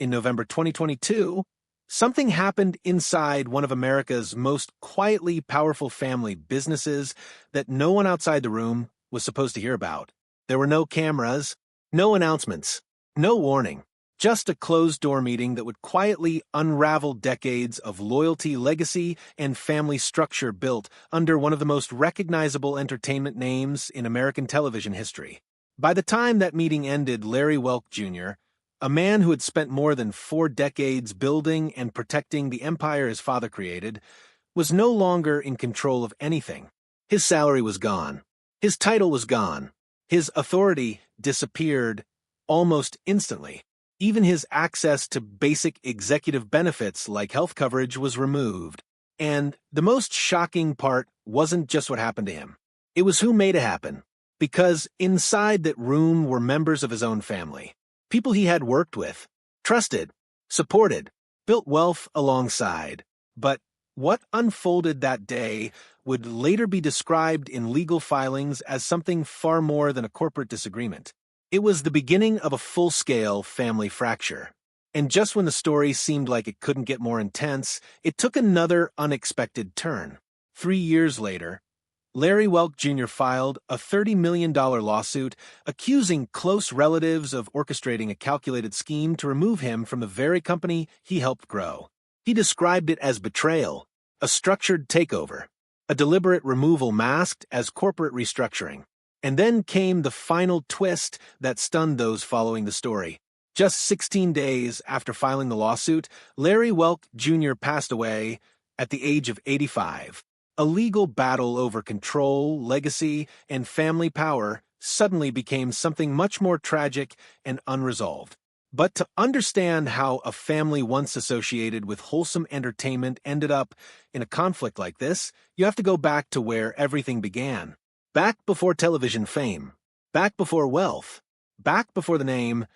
In November 2022, something happened inside one of America's most quietly powerful family businesses that no one outside the room was supposed to hear about. There were no cameras, no announcements, no warning, just a closed-door meeting that would quietly unravel decades of loyalty, legacy, and family structure built under one of the most recognizable entertainment names in American television history. By the time that meeting ended, Larry Welk Jr., a man who had spent more than 4 decades building and protecting the empire his father created, was no longer in control of anything. His salary was gone. His title was gone. His authority disappeared almost instantly. Even his access to basic executive benefits like health coverage was removed. And the most shocking part wasn't just what happened to him. It was who made it happen. Because inside that room were members of his own family. People he had worked with, trusted, supported, built wealth alongside. But what unfolded that day would later be described in legal filings as something far more than a corporate disagreement. It was the beginning of a full-scale family fracture. And just when the story seemed like it couldn't get more intense, it took another unexpected turn. 3 years later, Larry Welk Jr. filed a $30 million lawsuit accusing close relatives of orchestrating a calculated scheme to remove him from the very company he helped grow. He described it as betrayal, a structured takeover, a deliberate removal masked as corporate restructuring. And then came the final twist that stunned those following the story. Just 16 days after filing the lawsuit, Larry Welk Jr. passed away at the age of 85. A legal battle over control, legacy, and family power suddenly became something much more tragic and unresolved. But to understand how a family once associated with wholesome entertainment ended up in a conflict like this, you have to go back to where everything began. Back before television fame, back before wealth, back before the name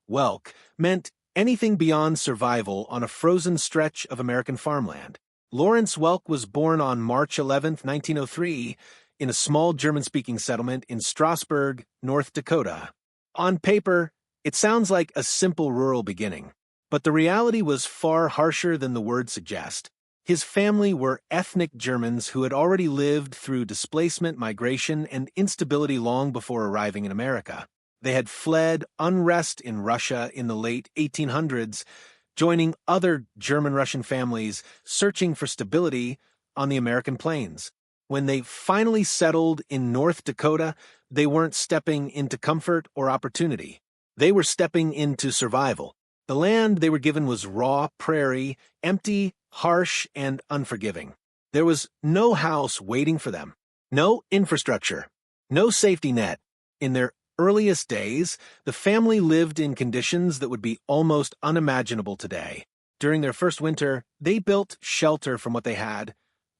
Welk meant anything beyond survival on a frozen stretch of American farmland. Lawrence Welk was born on March 11, 1903, in a small German-speaking settlement in Strasburg, North Dakota. On paper, it sounds like a simple rural beginning, but the reality was far harsher than the words suggest. His family were ethnic Germans who had already lived through displacement, migration, and instability long before arriving in America. They had fled unrest in Russia in the late 1800s, joining other German-Russian families searching for stability on the American plains. When they finally settled in North Dakota, they weren't stepping into comfort or opportunity. They were stepping into survival. The land they were given was raw prairie, empty, harsh, and unforgiving. There was no house waiting for them, no infrastructure, no safety net. In their earliest days, the family lived in conditions that would be almost unimaginable today. During their first winter, they built shelter from what they had,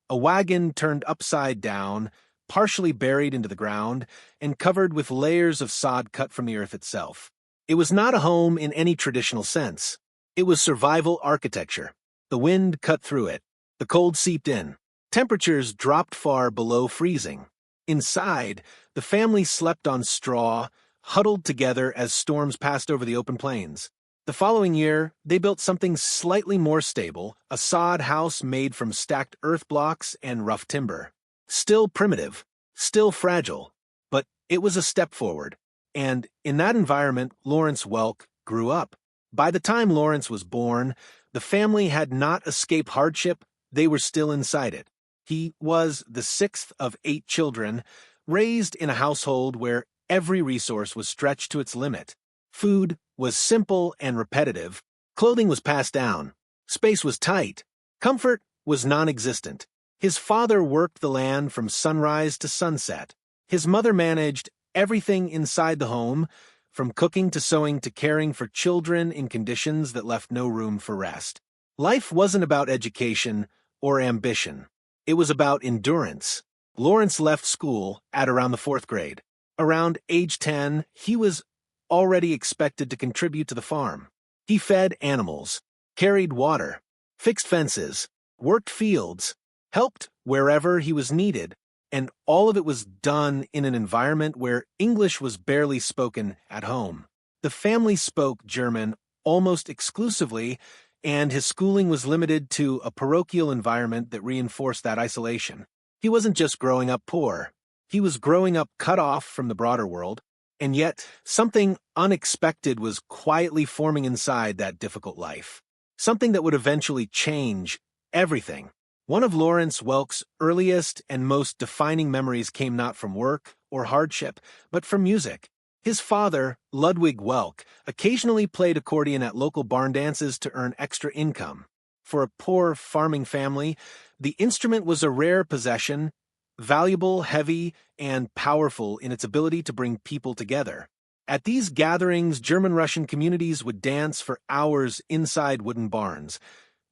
a wagon turned upside down, partially buried into the ground, and covered with layers of sod cut from the earth itself. It was not a home in any traditional sense. It was survival architecture. The wind cut through it. The cold seeped in. Temperatures dropped far below freezing. Inside, the family slept on straw, huddled together as storms passed over the open plains. The following year, they built something slightly more stable, a sod house made from stacked earth blocks and rough timber. Still primitive, still fragile, but it was a step forward. And in that environment, Lawrence Welk grew up. By the time Lawrence was born, the family had not escaped hardship, they were still inside it. He was the 6th of 8 children, raised in a household where every resource was stretched to its limit. Food was simple and repetitive, clothing was passed down, space was tight, comfort was non-existent. His father worked the land from sunrise to sunset. His mother managed everything inside the home, from cooking to sewing to caring for children in conditions that left no room for rest. Life wasn't about education or ambition. It was about endurance. Lawrence left school at around the 4th grade. Around age 10, he was already expected to contribute to the farm. He fed animals, carried water, fixed fences, worked fields, helped wherever he was needed, and all of it was done in an environment where English was barely spoken at home. The family spoke German almost exclusively, and his schooling was limited to a parochial environment that reinforced that isolation. He wasn't just growing up poor. He was growing up cut off from the broader world, and yet something unexpected was quietly forming inside that difficult life. Something that would eventually change everything. One of Lawrence Welk's earliest and most defining memories came not from work or hardship, but from music. His father, Ludwig Welk, occasionally played accordion at local barn dances to earn extra income. For a poor farming family, the instrument was a rare possession, valuable, heavy, and powerful in its ability to bring people together. At these gatherings, German-Russian communities would dance for hours inside wooden barns,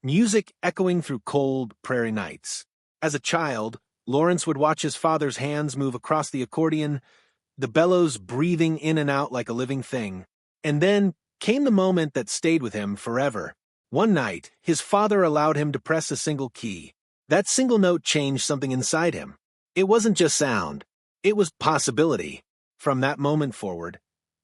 music echoing through cold prairie nights. As a child, Lawrence would watch his father's hands move across the accordion, the bellows breathing in and out like a living thing. And then came the moment that stayed with him forever. One night, his father allowed him to press a single key. That single note changed something inside him. It wasn't just sound. It was possibility. From that moment forward,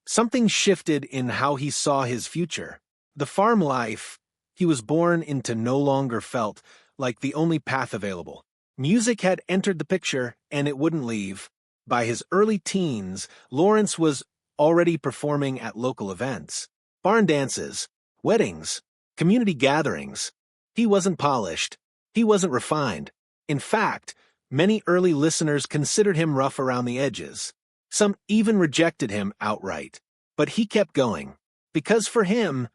something shifted in how he saw his future. The farm life he was born into no longer felt like the only path available. Music had entered the picture, and it wouldn't leave. By his early teens, Lawrence was already performing at local events. Barn dances, weddings, community gatherings. He wasn't polished. He wasn't refined. In fact, many early listeners considered him rough around the edges. Some even rejected him outright. But he kept going. Because for him,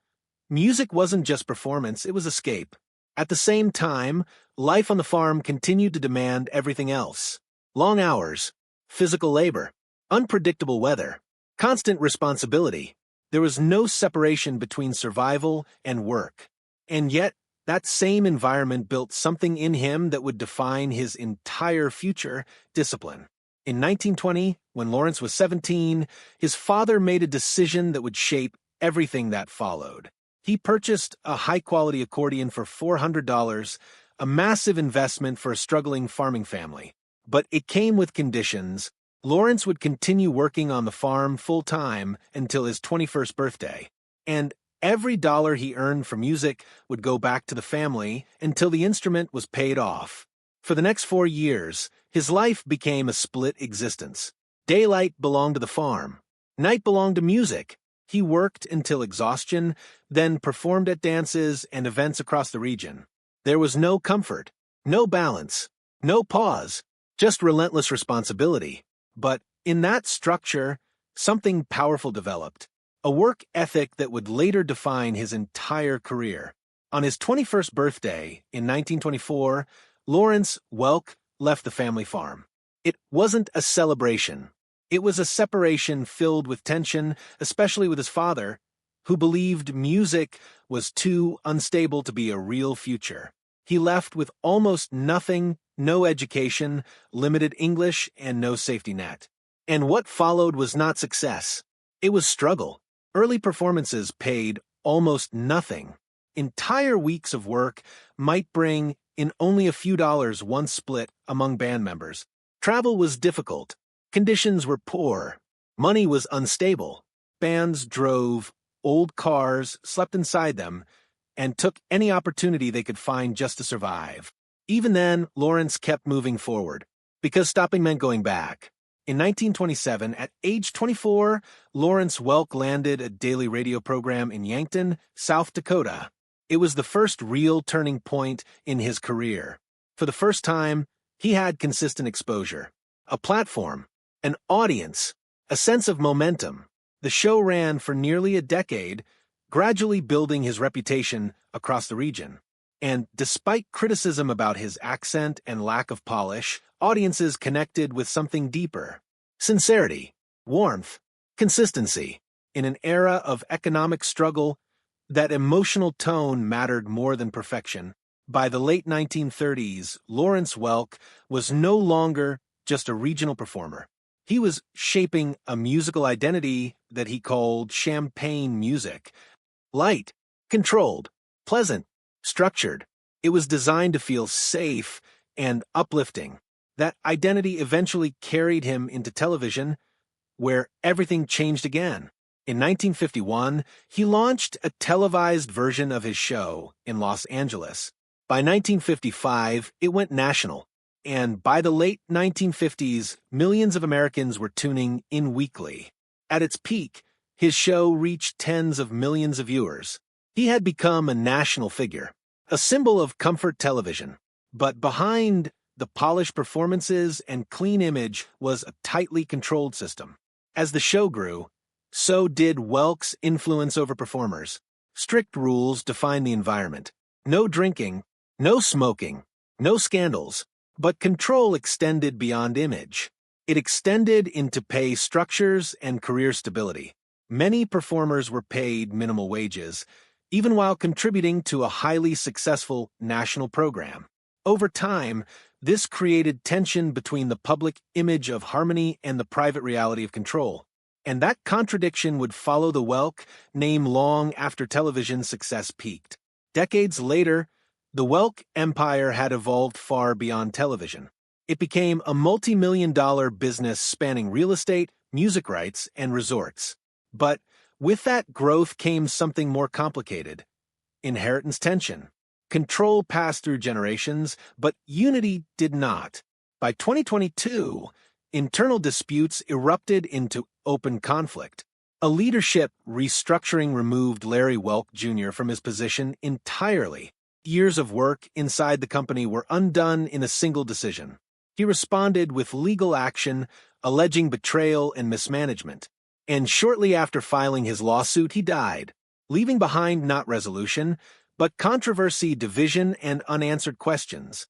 music wasn't just performance, it was escape. At the same time, life on the farm continued to demand everything else. Long hours, physical labor, unpredictable weather, constant responsibility. There was no separation between survival and work. And yet, that same environment built something in him that would define his entire future: discipline. In 1920, when Lawrence was 17, his father made a decision that would shape everything that followed. He purchased a high-quality accordion for $400, a massive investment for a struggling farming family. But it came with conditions. Lawrence would continue working on the farm full-time until his 21st birthday. And every dollar he earned from music would go back to the family until the instrument was paid off. For the next 4 years, his life became a split existence. Daylight belonged to the farm. Night belonged to music. He worked until exhaustion, then performed at dances and events across the region. There was no comfort, no balance, no pause, just relentless responsibility. But in that structure, something powerful developed, a work ethic that would later define his entire career. On his 21st birthday, in 1924, Lawrence Welk left the family farm. It wasn't a celebration. It was a separation filled with tension, especially with his father, who believed music was too unstable to be a real future. He left with almost nothing, no education, limited English, and no safety net. And what followed was not success. It was struggle. Early performances paid almost nothing. Entire weeks of work might bring in only a few dollars once split among band members. Travel was difficult. Conditions were poor. Money was unstable. Bands drove old cars, slept inside them, and took any opportunity they could find just to survive. Even then, Lawrence kept moving forward, because stopping meant going back. In 1927, at age 24, Lawrence Welk landed a daily radio program in Yankton, South Dakota. It was the first real turning point in his career. For the first time, he had consistent exposure, a platform, an audience, a sense of momentum. The show ran for nearly a decade, gradually building his reputation across the region. And despite criticism about his accent and lack of polish, audiences connected with something deeper: sincerity, warmth, consistency. In an era of economic struggle, that emotional tone mattered more than perfection. By the late 1930s, Lawrence Welk was no longer just a regional performer. He was shaping a musical identity that he called champagne music. Light, controlled, pleasant, structured. It was designed to feel safe and uplifting. That identity eventually carried him into television, where everything changed again. In 1951, he launched a televised version of his show in Los Angeles. By 1955, it went national, and by the late 1950s, millions of Americans were tuning in weekly. At its peak, his show reached tens of millions of viewers. He had become a national figure, a symbol of comfort television. But behind the polished performances and clean image was a tightly controlled system. As the show grew, so did Welk's influence over performers. Strict rules defined the environment. No drinking, no smoking, no scandals, but control extended beyond image. It extended into pay structures and career stability. Many performers were paid minimal wages, even while contributing to a highly successful national program. Over time, this created tension between the public image of harmony and the private reality of control. And that contradiction would follow the Welk name long after television's success peaked. Decades later, the Welk empire had evolved far beyond television. It became a multi-million-dollar business spanning real estate, music rights, and resorts. But with that growth came something more complicated: inheritance tension. Control passed through generations, but unity did not. By 2022, internal disputes erupted into open conflict. A leadership restructuring removed Larry Welk Jr. from his position entirely. Years of work inside the company were undone in a single decision. He responded with legal action, alleging betrayal and mismanagement. And shortly after filing his lawsuit, he died, leaving behind not resolution, but controversy, division, and unanswered questions.